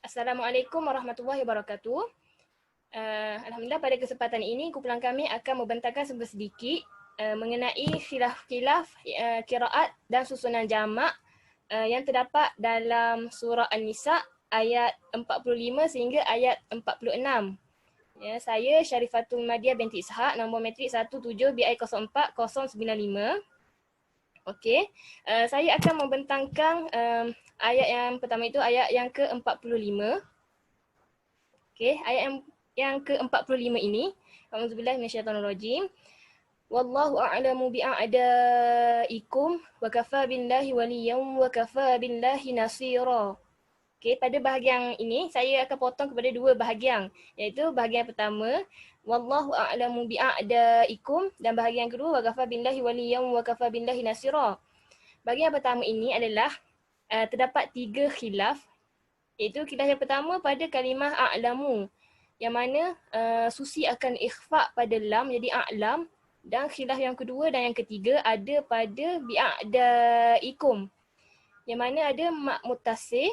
Assalamualaikum warahmatullahi wabarakatuh. Alhamdulillah pada kesempatan ini kumpulan kami akan membentangkan sedikit mengenai khilaf-khilaf qiraat dan susunan jamak yang terdapat dalam surah An-Nisa ayat 45 sehingga ayat 46. Ya, saya Syarifatul Madiah binti Ishaq, nombor matrik 17BI04095. Okey, saya akan membentangkan ayat yang pertama itu ayat yang ke-45. Okey, ayat yang ke-45 ini, A'udzubillahi minasyaitonirrajim. Wallahu a'lamu bi'a'daikum wa kafa billahi waliyyan wa kafa billahi nasira. Okey, pada bahagian ini saya akan potong kepada dua bahagian, iaitu bahagian pertama wallahu a'lamu bi'a'daikum dan bahagian kedua wa kafa billahi waliyyan wa kafa billahi nasira. Bahagian pertama ini adalah terdapat tiga khilaf, iaitu khilaf yang pertama pada kalimah a'lamu yang mana Susi akan ikhfa pada lam jadi a'lam, dan khilaf yang kedua dan yang ketiga ada pada bi'a'daikum yang mana ada mak mutasih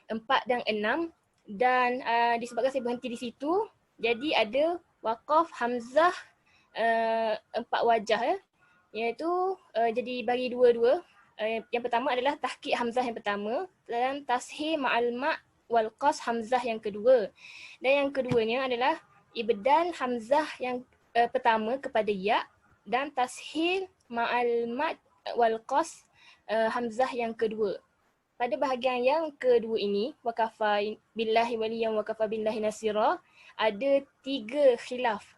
4 dan 6, dan disebabkan saya berhenti di situ jadi ada waqaf hamzah 4 wajah iaitu jadi bagi dua-dua. Yang pertama adalah tahqiq hamzah yang pertama dan tashih ma'al ma' wal qas hamzah yang kedua. Dan yang keduanya adalah ibdal hamzah yang pertama kepada ya dan tashil ma'al mad wal qas hamzah yang kedua. Pada bahagian yang kedua ini, wakafa billahi waliyan wakafa billahi nasira, ada tiga khilaf.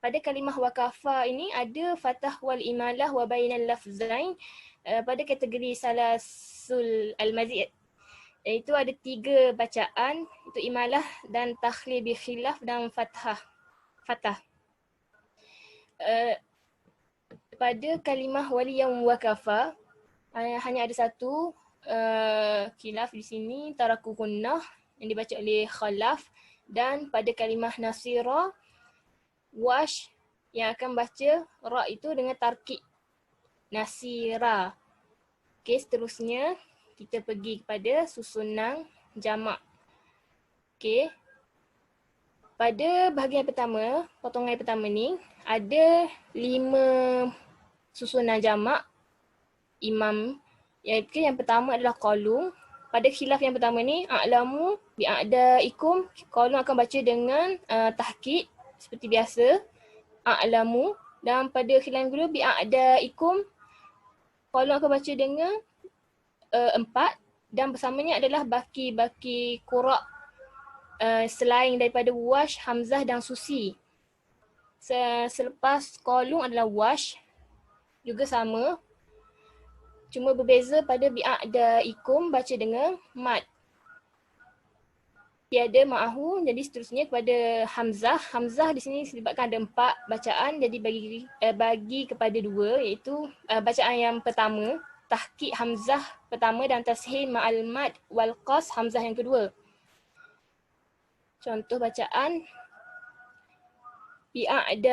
Pada kalimah wakafa ini ada fathah wal imalah wa bainal lafzain pada kategori salasul al-mazid. Itu ada tiga bacaan, itu imalah dan takhlil bi khilaf dan fathah. Pada kalimah waliyan wakafa hanya ada satu khilaf di sini, taraku gunnah yang dibaca oleh khalaf, dan pada kalimah nasira wash yang akan baca ra itu dengan tarkib nasira. Okey, seterusnya kita pergi kepada susunan jamak. Okey. Pada bahagian pertama, potongan pertama ni ada 5 susunan jamak imam, iaitu yang pertama adalah qalung. Pada khilaf yang pertama ni a'lamu bi'a'daikum, qalung akan baca dengan tahqiq seperti biasa a'lamu, dan pada khilaf yang kedua bi'a'daikum, qalung akan baca dengan 4, dan bersamanya adalah baki qura' selain daripada wash, hamzah dan susi. Selepas qalung adalah wash, juga sama, cuma berbeza pada bi'a'daikum baca dengan mad. Tiada ma'ahu, jadi seterusnya kepada hamzah. Hamzah di sini disebabkan ada 4 bacaan, jadi bagi kepada 2, iaitu bacaan yang pertama tahqiq hamzah pertama dan tashil ma'al mad wal qas hamzah yang kedua. Contoh bacaan bi'a'daikum.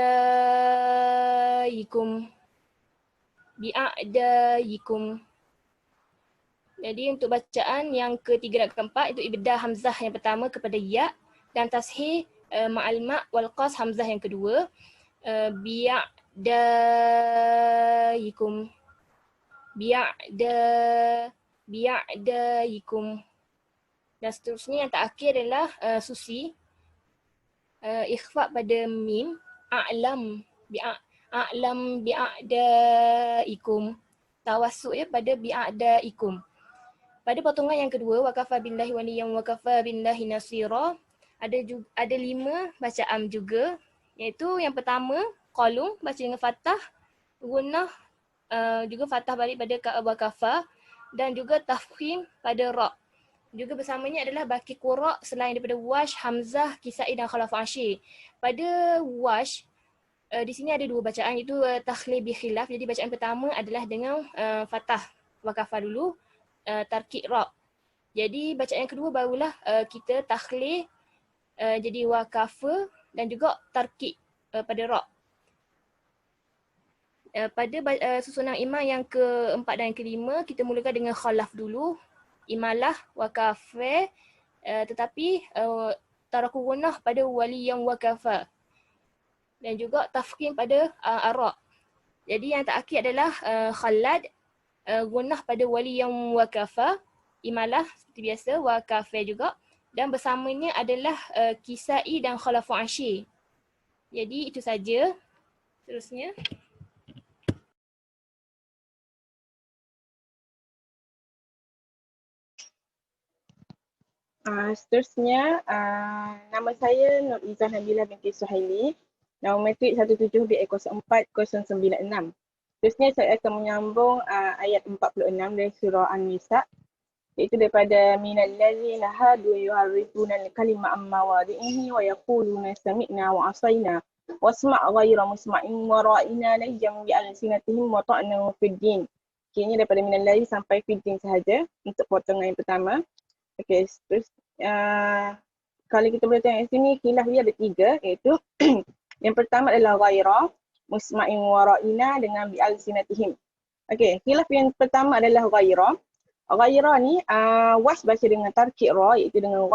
Jadi untuk bacaan yang ketiga dan keempat itu ibda hamzah yang pertama kepada ya dan tashih ma'al ma' wal qas hamzah yang kedua. Bi'a'daikum. Bi'a'daikum. Dan seterusnya yang terakhir adalah susi. Ikhfa pada mim. A'lam bi'a'daikum. Tawassuk ya pada bi'a'daikum. Pada potongan yang kedua, wakafa billahi waliyyan wakafa billahi nasira, ada 5 bacaan juga, iaitu yang pertama qalung baca dengan fathah, gunnah juga fathah balik pada wakafa, dan juga tafkhim pada ra. Juga bersamanya adalah baki qura' selain daripada wash, hamzah, kisai dan khalaf asyir. Pada wash di sini ada 2 bacaan, iaitu takhlil bi khilaf. Jadi bacaan pertama adalah dengan fathah wakafa dulu, tarkib ra. Jadi bacaan yang kedua barulah kita takhlil jadi wakafa dan juga tarkib pada ra. Pada susunan imam yang keempat dan yang kelima, kita mulakan dengan khalaf dulu. Imalah, wakafe, tetapi taraku gunnah pada wali yang wakafa dan juga tafkhim pada Arab. Jadi yang terakhir adalah Khalad, gunnah pada wali yang wakafa, imalah seperti biasa, wakafa juga, dan bersamanya adalah Kisai dan Khalafun Ashir. Jadi itu saja. Terusnya. Seterusnya, nama saya Nur Izzah Nabila binti Suhaili. Nama matrik 17B04-096. Seterusnya saya akan menyambung ayat 46 dari surah An-Nisa, iaitu daripada minal ladzina hadu yuharrifuna al-kalima an mawadhihi wa yaquluna sami'na wa asaina wasma' ghayra musma'in wa ra'ina layyam bi alsinatihim wa ta'na fid din. Ini daripada minal ladzi sampai fid din sahaja untuk potongan yang pertama. Okey, terus kalau kita boleh tengok sini, khilaf dia ada 3, iaitu yang pertama adalah ghaira, musma'in wara'ina dengan bi'al-sinatihim. Okey, khilaf yang pertama adalah ghaira. Ghaira ni, was baca dengan tarkik ra, iaitu dengan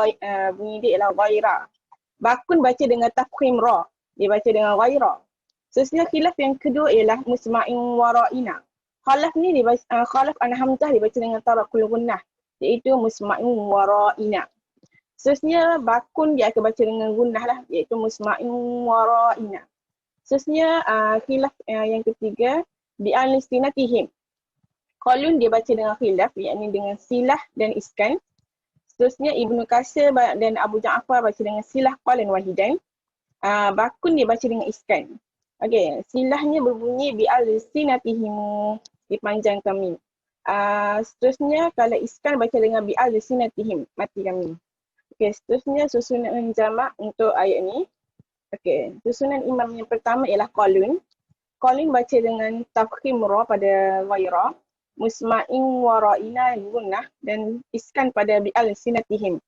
bunyi dia ialah ghaira. Bakun baca dengan tafkhim ra, dia baca dengan ghaira. Seterusnya khilaf yang kedua ialah musma'in wara'ina. Khalaf ni, khalaf an hamzah dibaca dengan tarakul gunnah, iaitu musma'in wara'ina. Seterusnya bakun dia akan baca dengan gunnah lah, iaitu musma'in wara'ina. Seterusnya khilaf yang ketiga bi'al-istinatihim. Qalun dia baca dengan khilaf, yakni dengan silah dan iskan. Seterusnya Ibnu Katsir dan Abu Ja'far baca dengan silah qalan wahidan. Bakun dia baca dengan iskan. Okey, silahnya berbunyi bi'al-istinatihim, dipanjangkan mim. Seterusnya kalau iskan baca dengan bi'al-istinatihim, mati kami. Okey, seterusnya susunan jamak untuk ayat ni. Okey, susunan imam yang pertama ialah qalun. Qalun baca dengan tafkhim ra pada ghaira, musma'in wara'ina gunnah dan iskan pada bi'al-sinatihim.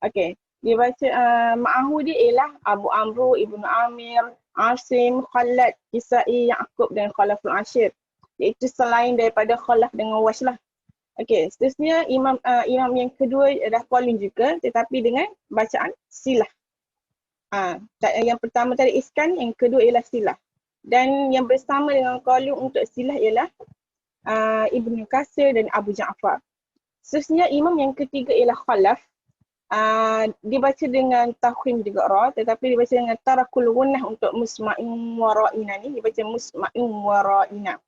Okey, dia baca ma'ahu dia ialah Abu Amru, Ibnu Amir, Asim, Khalad, Kisai, Ya'qub dan Khalaful Ashir. Iaitu selain daripada Khalaf dengan Wash lah. Okey, seterusnya imam yang kedua adalah qalun juga, tetapi dengan bacaan silah. Yang pertama tadi iskan, yang kedua ialah silah. Dan yang bersama dengan qalun untuk silah ialah Ibnu Katsir dan Abu Ja'far. Seterusnya imam yang ketiga ialah Khalaf. Dibaca dengan tafkhim juga ra, tetapi dibaca dengan tarakul gunnah untuk musma'in wara'ina ni, dibaca musma'in wara'ina.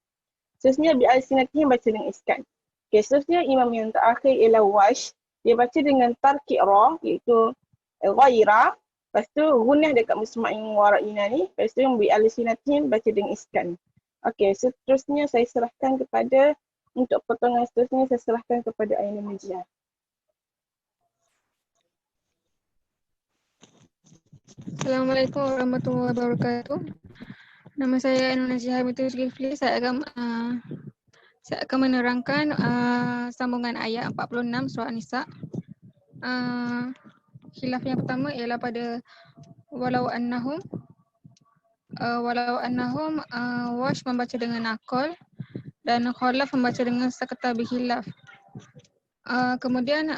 Seterusnya bi'al-sinatihim baca dengan iskan. Okay, seterusnya imam yang terakhir ialah Wash. Dia baca dengan tarkik ra, iaitu ghaira. Lepas tu gunnah dekat musma'in wara'ina ni. Lepas tu bi'al-sinatihim baca dengan iskan. Okey, seterusnya saya serahkan kepada, untuk potongan seterusnya saya serahkan kepada Aina Majiyah. Assalamualaikum warahmatullahi wabarakatuh. Nama saya Aina Majiyah binti Zulkifli. Saya akan menerangkan sambungan ayat 46 surah An-Nisa. Khilaf yang pertama ialah pada walau annahum Wash membaca dengan naqal dan Khalaf membaca dengan sakata bihilaf. Kemudian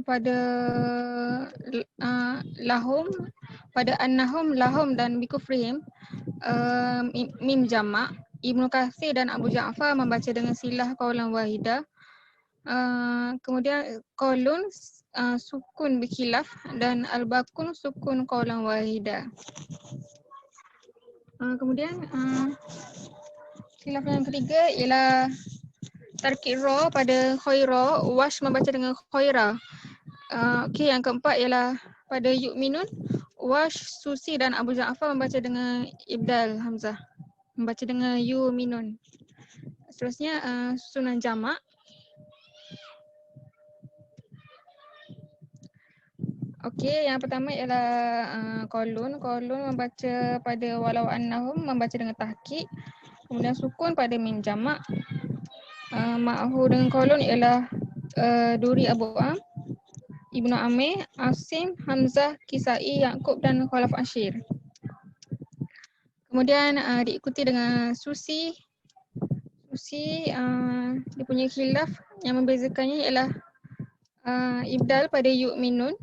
pada lahum, pada annahum, lahum dan bikufrihim, mim jamak. Ibnu Katsir dan Abu Ja'far membaca dengan silah qaulan wahida. Kemudian qaulun sukun bikhilaf dan al-bakun sukun qaulan wahida. Kemudian khilaf yang ketiga ialah tarkik ra pada khaira, Wash membaca dengan khaira. Okey, yang keempat ialah pada yu'minun, Wash, Susi dan Abu Ja'far membaca dengan ibdal hamzah, membaca dengan yu'minun. Seterusnya susunan jamak. Okey, yang pertama ialah qalun. Qalun membaca pada walau annahum, membaca dengan tahqiq. Kemudian sukun pada mim jamak. Ma'hu dengan qalun ialah Duri Abu Am, Ibnu Amir, Asim, Hamzah, Kisai, Ya'qub dan Khalaf Ashir. Kemudian diikuti dengan Susi. Dia punya khilaf yang membezakannya ialah ibdal pada yu'minun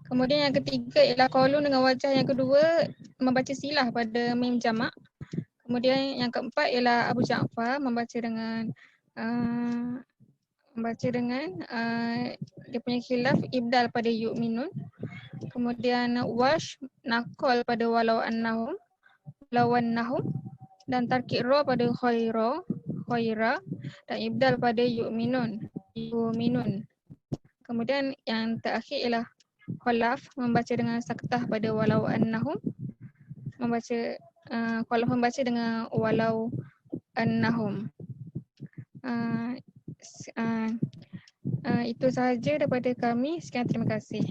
Kemudian yang ketiga ialah qaulun dengan wajah yang kedua membaca silah pada mim jamak. Kemudian yang keempat ialah Abu Ja'far membaca dengan dia punya khilaf ibdal pada yu'minun. Kemudian wash naqal pada walau annahum dan tarkib ra pada khaira dan ibdal pada yu'minun. Kemudian yang terakhir ialah khalaf membaca dengan saktah pada walau annahum, khalaf membaca dengan walau annahum. Itu sahaja daripada kami. Sekian, terima kasih.